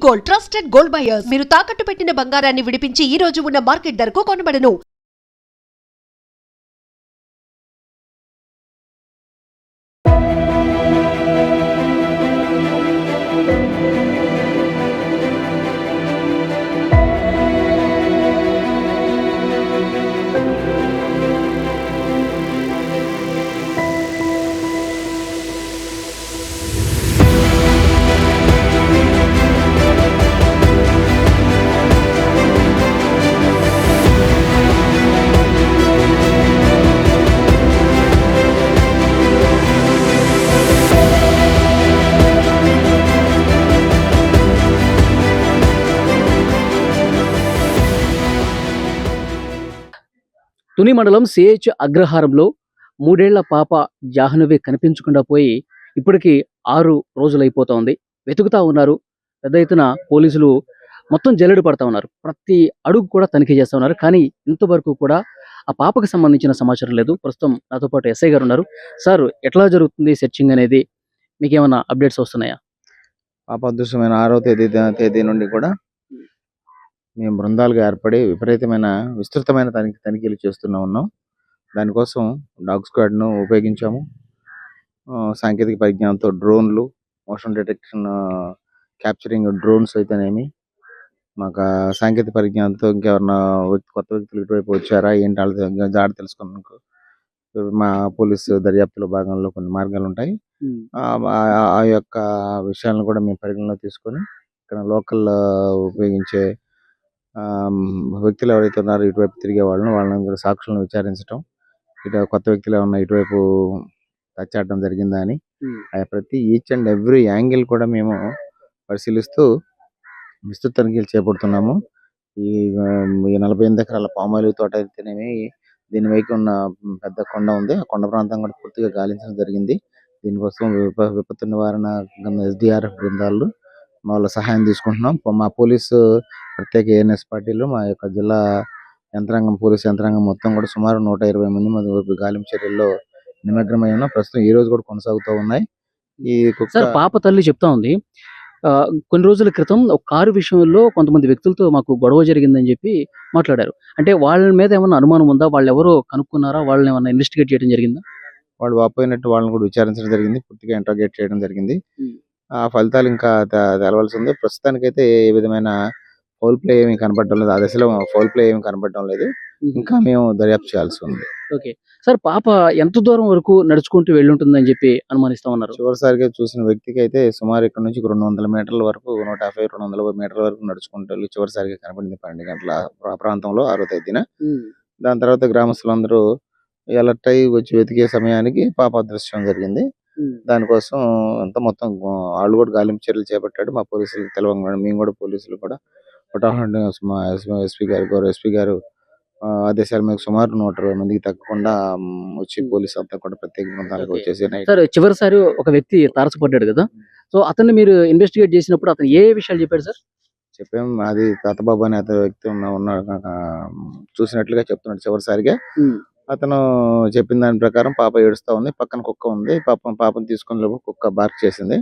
Gold, trusted gold buyers. మీరు తాకట్టు పెట్టిన బంగారాన్ని విడిపించి ఈ రోజు ఉన్న మార్కెట్ ధరకు కొనబడను. తుని మండలం సిహెచ్ అగ్రహారంలో 3 ఏళ్ల పాప జాహ్నవి కనిపించకుండా పోయి ఇప్పటికి 6 రోజులైపోతోంది. వెతుకుతా ఉన్నారు. పెద్ద ఎత్తున పోలీసులు మొత్తం జల్లెడ పడతా ఉన్నారు. ప్రతి అడుగు కూడా తనిఖీ చేస్తా ఉన్నారు. కానీ ఇంతవరకు కూడా ఆ పాపకు సంబంధించిన సమాచారం లేదు. ప్రస్తుతం నాతో పాటు ఎస్ఐ గారు ఉన్నారు. సార్, ఎట్లా జరుగుతుంది సెర్చింగ్ అనేది? మీకేమన్నా అప్డేట్స్ వస్తున్నాయా? పాప అదృశ్యమైన 6వ తేదీ నుండి కూడా మేము బృందాలుగా ఏర్పడి విస్తృతమైన తనిఖీలు చేస్తూనే ఉన్నాం. దానికోసం డాగ్ స్క్వాడ్ను ఉపయోగించాము. సాంకేతిక పరిజ్ఞానంతో డ్రోన్లు, మోషన్ డిటెక్షన్, క్యాప్చరింగ్ డ్రోన్స్ అయితేనేమి, మాకు సాంకేతిక పరిజ్ఞానంతో ఇంకెవరన్నా కొత్త వ్యక్తులు ఇటువైపు వచ్చారా ఏంటి వాళ్ళ జాడ తెలుసుకున్నాకు మా పోలీసు దర్యాప్తులో భాగంలో కొన్ని మార్గాలు ఉంటాయి. ఆ యొక్క విషయాలను కూడా మేము పరిగణలో తీసుకొని ఇక్కడ లోకల్ ఉపయోగించే వ్యక్తులు ఎవరైతే ఉన్నారో ఇటువైపు తిరిగే వాళ్ళని కూడా సాక్షులను విచారించడం, ఇటు కొత్త వ్యక్తులు ఏమన్నా ఇటువైపు తచ్చాడడం జరిగిందా అని ప్రతి ఈచ్ అండ్ ఎవ్రీ యాంగిల్ కూడా మేము పరిశీలిస్తూ విస్తృత తనిఖీలు చేపడుతున్నాము. ఈ 48 ఎకరాల పామాయిల్ తోట అయితేనేమి, దీని వైపు ఉన్న పెద్ద కొండ ఉంది. ఆ కొండ ప్రాంతం కూడా పూర్తిగా గాలించడం జరిగింది. దీనికోసం విపత్తు నివారణ SDRF బృందాలు వాళ్ళ సహాయం తీసుకుంటున్నాం. మా పోలీసు ప్రత్యేక ANS పార్టీలు, మా యొక్క జిల్లా యంత్రాంగం, పోలీసు యంత్రాంగం మొత్తం కూడా సుమారు 120 మంది వరకు గాలింపు చర్యల్లో నిమగ్నమై ఉన్నాం. ప్రస్తుతం ఈ రోజు కూడా కొనసాగుతూ ఉన్నాయి. ఈ సార్, పాప తల్లి చెప్తా ఉంది, కొన్ని రోజుల క్రితం ఒక కారు విషయంలో కొంతమంది వ్యక్తులతో మాకు గొడవ జరిగిందని చెప్పి మాట్లాడారు. అంటే వాళ్ళ మీద ఏమన్నా అనుమానం ఉందా? వాళ్ళు ఎవరో కనుక్కున్నారా? వాళ్ళని ఏమన్నా ఇన్వెస్టిగేట్ చేయడం జరిగిందా? వాళ్ళు వాపోయినట్టు వాళ్ళని కూడా విచారించడం జరిగింది. పూర్తిగా ఇంట్రాగేట్ చేయడం జరిగింది. ఆ ఫలితాలు ఇంకా తెలవాల్సి ఉంది. ప్రస్తుతానికైతే ఏ విధమైన ఫౌల్ ప్లే ఏమి కనపడడం లేదు. ఆ దశలో ఫౌల్ ప్లే ఏమి కనపడడం లేదు. ఇంకా మేము దర్యాప్తు చేయాల్సి ఉంది. ఓకే సార్, పాప ఎంత దూరం వరకు నడుచుకుంటూ వెళ్ళి ఉంటుందని చెప్పి అనుమానిస్తా ఉన్నారు? చివరిసారిగా చూసిన వ్యక్తికి అయితే సుమారు ఇక్కడ నుంచి 200 మీటర్ల వరకు, 150-200 మీటర్ల వరకు నడుచుకుంటూ వెళ్ళి చివరిసారిగా కనపడింది 12 గంటల ప్రాంతంలో 6వ తేదీన. దాని తర్వాత గ్రామస్తులందరూ అలర్ట్ అయ్యి వచ్చి వెతికే సమయానికి పాప అదృశ్యం జరిగింది. దానికోసం అంతా మొత్తం వాళ్ళు కూడా గాలింపు చర్యలు చేపట్టాడు. మా పోలీసులకు తెలవంగానే మేము కూడా పోలీసులు కూడా మా ఎస్పీ గారు ఆదేశాల మీద సుమారు 120 మందికి తగ్గకుండా వచ్చి పోలీసు అంతా కూడా ప్రత్యేక బృందాలకు వచ్చేసి సార్, చివరిసారి ఒక వ్యక్తి తారసపడ్డాడు కదా, సో అతన్ని మీరు ఇన్వెస్టిగేట్ చేసినప్పుడు అతను ఏ విషయాలు చెప్పాడు సార్? చెప్పాము. అది తాతబాబు అనే అతని వ్యక్తి చూసినట్లుగా చెప్తున్నాడు. చివరిసారిగా అతను చెప్పిన దాని ప్రకారం పాప ఏడుస్తా ఉంది. పక్కన కుక్క ఉంది. పాపను తీసుకుని లోపు కుక్క బార్క్ చేసింది.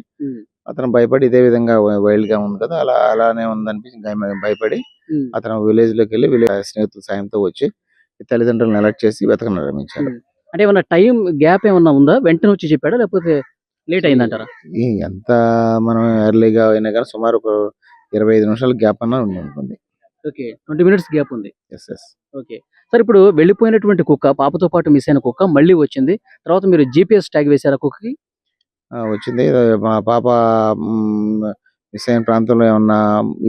అతను భయపడి ఇదే విధంగా వైల్డ్ గా ఉంది కదా, అలానే ఉందనిపించి భయపడి అతను విలేజ్ లోకి వెళ్ళి స్నేహితుల సాయంతో వచ్చి తల్లిదండ్రులను అలర్ట్ చేసి వెతకడం ఆరంభించాడు. అంటే ఏమన్నా టైం గ్యాప్ ఏమన్నా ఉందా? వెంటనే వచ్చి చెప్పాడా లేకపోతే లేట్ అయిందంటారా? ఎంత మనం ఎర్లీగా అయినా కానీ సుమారు ఒక 25 నిమిషాల గ్యాప్ అన్నా ఉంటుంది. ఓకే, 20 మినిట్స్ గ్యాప్ ఉంది. ఎస్. ఓకే సార్, ఇప్పుడు వెళ్ళిపోయినటువంటి కుక్క, పాపతో పాటు మిస్ అయిన కుక్క మళ్ళీ వచ్చింది. తర్వాత మీరు GPS ట్యాగ్ వేశారా కుక్కకి? వచ్చింది. మా పాప మిస్ అయిన ప్రాంతంలో ఏమన్నా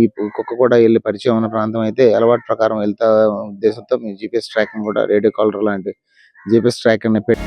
ఈ కుక్క కూడా వెళ్ళి పరిచయం ఉన్న ప్రాంతం అయితే అలవాటు ప్రకారం వెళ్తా ఉద్దేశంతో మేము GPS ట్రాకింగ్ కూడా, రేడియో కాలర్ లాంటి GPS ట్రాకింగ్ పెట్టి